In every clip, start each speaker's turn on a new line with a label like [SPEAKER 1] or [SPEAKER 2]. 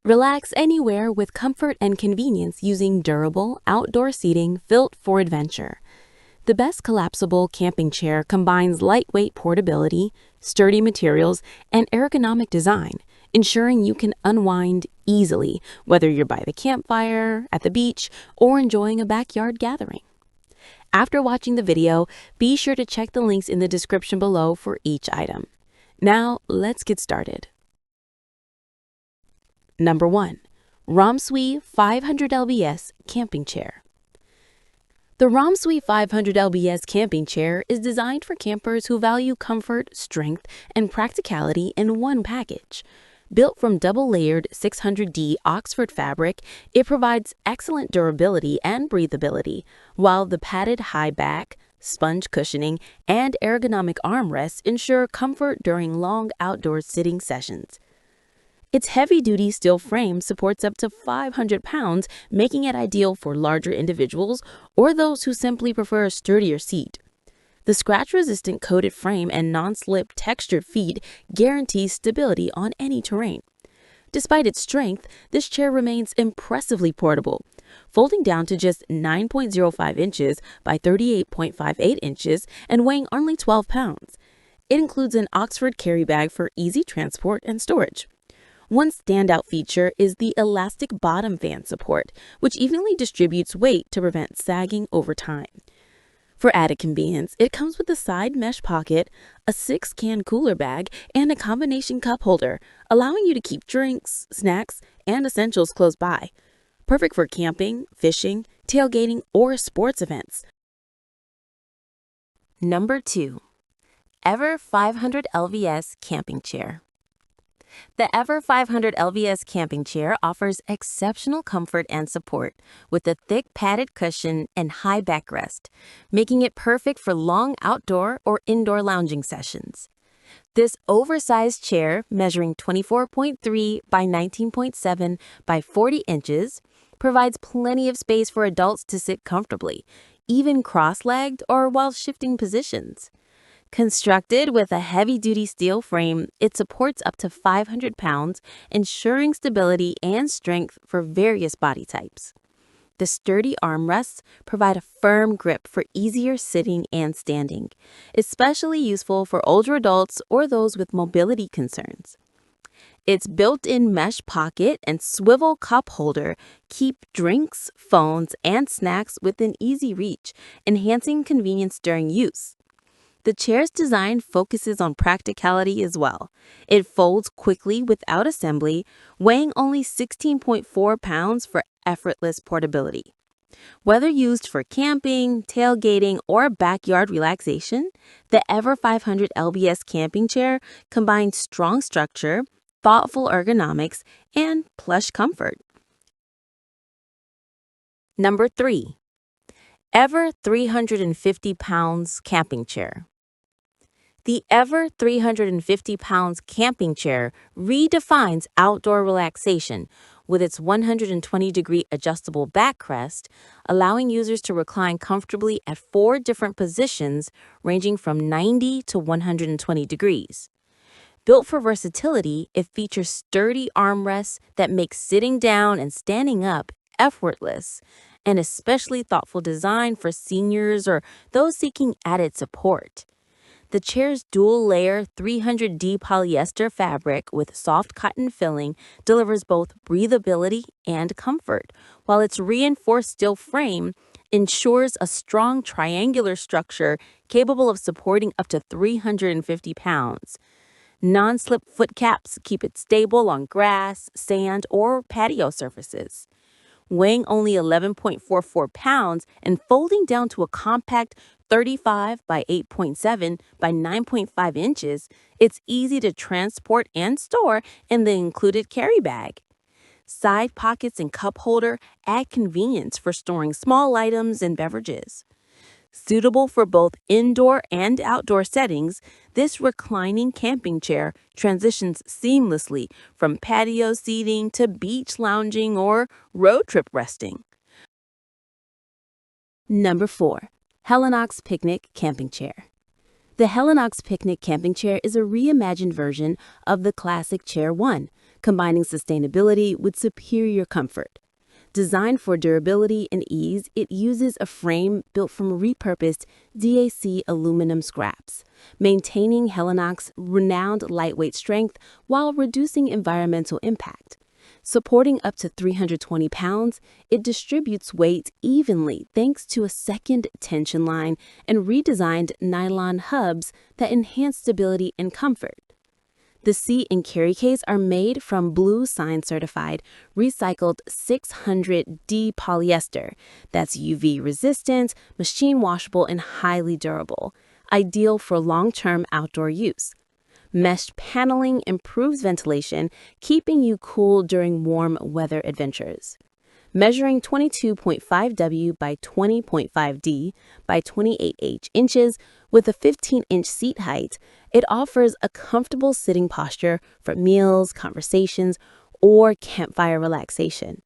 [SPEAKER 1] Relax anywhere with comfort and convenience using durable, outdoor seating built for adventure. The best collapsible camping chair combines lightweight portability, sturdy materials, and ergonomic design, ensuring you can unwind easily, whether you're by the campfire, at the beach, or enjoying a backyard gathering. After watching the video, be sure to check the links in the description below for each item. Now, let's get started. Number 1. Romswi 500 lbs Camping Chair. The Romswi 500 lbs camping chair is designed for campers who value comfort, strength, and practicality in one package. Built from double-layered 600D Oxford fabric, it provides excellent durability and breathability, while the padded high back, sponge cushioning, and ergonomic armrests ensure comfort during long outdoor sitting sessions. Its heavy-duty steel frame supports up to 500 pounds, making it ideal for larger individuals or those who simply prefer a sturdier seat. The scratch-resistant coated frame and non-slip textured feet guarantee stability on any terrain. Despite its strength, this chair remains impressively portable, folding down to just 9.05 inches by 38.58 inches and weighing only 12 pounds. It includes an Oxford carry bag for easy transport and storage. One standout feature is the elastic bottom fan support, which evenly distributes weight to prevent sagging over time. For added convenience, it comes with a side mesh pocket, a 6-can cooler bag, and a combination cup holder, allowing you to keep drinks, snacks, and essentials close by. Perfect for camping, fishing, tailgating, or sports events. Number 2. Ever 500 lbs Camping Chair. The Ever 500 lbs camping chair offers exceptional comfort and support with a thick padded cushion and high backrest, making it perfect for long outdoor or indoor lounging sessions. This oversized chair, measuring 24.3 by 19.7 by 40 inches, provides plenty of space for adults to sit comfortably, even cross-legged or while shifting positions. Constructed with a heavy-duty steel frame, it supports up to 500 pounds, ensuring stability and strength for various body types. The sturdy armrests provide a firm grip for easier sitting and standing, especially useful for older adults or those with mobility concerns. Its built-in mesh pocket and swivel cup holder keep drinks, phones, and snacks within easy reach, enhancing convenience during use. The chair's design focuses on practicality as well. It folds quickly without assembly, weighing only 16.4 pounds for effortless portability. Whether used for camping, tailgating, or backyard relaxation, the Ever 500 lbs camping chair combines strong structure, thoughtful ergonomics, and plush comfort. Number 3. Ever 350 pounds Camping Chair. The Ever 350 pounds camping chair redefines outdoor relaxation with its 120-degree adjustable backrest, allowing users to recline comfortably at 4 different positions ranging from 90 to 120 degrees. Built for versatility, it features sturdy armrests that make sitting down and standing up effortless, and especially thoughtful design for seniors or those seeking added support. The chair's dual-layer 300D polyester fabric with soft cotton filling delivers both breathability and comfort, while its reinforced steel frame ensures a strong triangular structure capable of supporting up to 350 pounds. Non-slip foot caps keep it stable on grass, sand, or patio surfaces. Weighing only 11.44 pounds and folding down to a compact 35 by 8.7 by 9.5 inches, it's easy to transport and store in the included carry bag. Side pockets and cup holder add convenience for storing small items and beverages. Suitable for both indoor and outdoor settings, this reclining camping chair transitions seamlessly from patio seating to beach lounging or road trip resting. Number 4. Helinox Picnic Camping Chair. The Helinox Picnic Camping Chair is a reimagined version of the classic Chair 1, combining sustainability with superior comfort. Designed for durability and ease, it uses a frame built from repurposed DAC aluminum scraps, maintaining Helinox's renowned lightweight strength while reducing environmental impact. Supporting up to 320 pounds, it distributes weight evenly thanks to a second tension line and redesigned nylon hubs that enhance stability and comfort. The seat and carry case are made from Blue Sign certified recycled 600D polyester that's UV resistant, machine washable, and highly durable, ideal for long-term outdoor use. Mesh paneling improves ventilation, keeping you cool during warm weather adventures. Measuring 22.5W by 20.5D by 28H inches with a 15-inch seat height, it offers a comfortable sitting posture for meals, conversations, or campfire relaxation.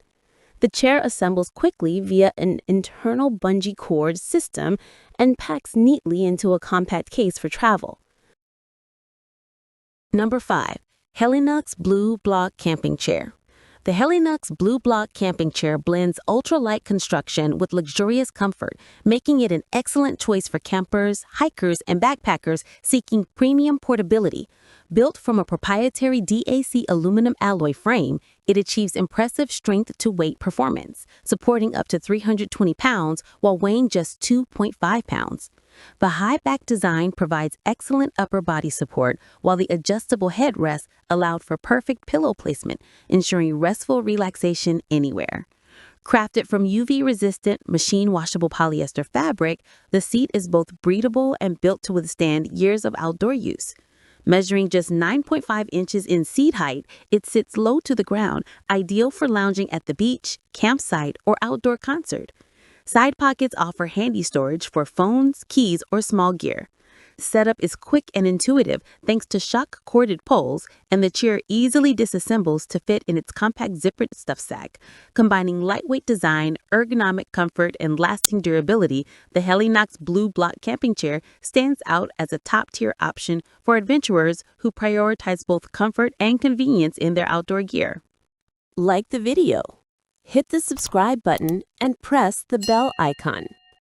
[SPEAKER 1] The chair assembles quickly via an internal bungee cord system and packs neatly into a compact case for travel. Number 5. Helinox Blue Block Camping Chair. The Helinox Blue Block Camping Chair blends ultralight construction with luxurious comfort, making it an excellent choice for campers, hikers, and backpackers seeking premium portability. Built from a proprietary DAC aluminum alloy frame, it achieves impressive strength-to-weight performance, supporting up to 320 pounds while weighing just 2.5 pounds. The high-back design provides excellent upper body support, while the adjustable headrest allowed for perfect pillow placement, ensuring restful relaxation anywhere. Crafted from UV-resistant, machine-washable polyester fabric, the seat is both breathable and built to withstand years of outdoor use. Measuring just 9.5 inches in seat height, it sits low to the ground, ideal for lounging at the beach, campsite, or outdoor concert. Side pockets offer handy storage for phones, keys, or small gear. Setup is quick and intuitive thanks to shock-corded poles, and the chair easily disassembles to fit in its compact zippered stuff sack. Combining lightweight design, ergonomic comfort, and lasting durability, the Helinox Blue Block Camping Chair stands out as a top-tier option for adventurers who prioritize both comfort and convenience in their outdoor gear. Like the video, hit the subscribe button, and press the bell icon.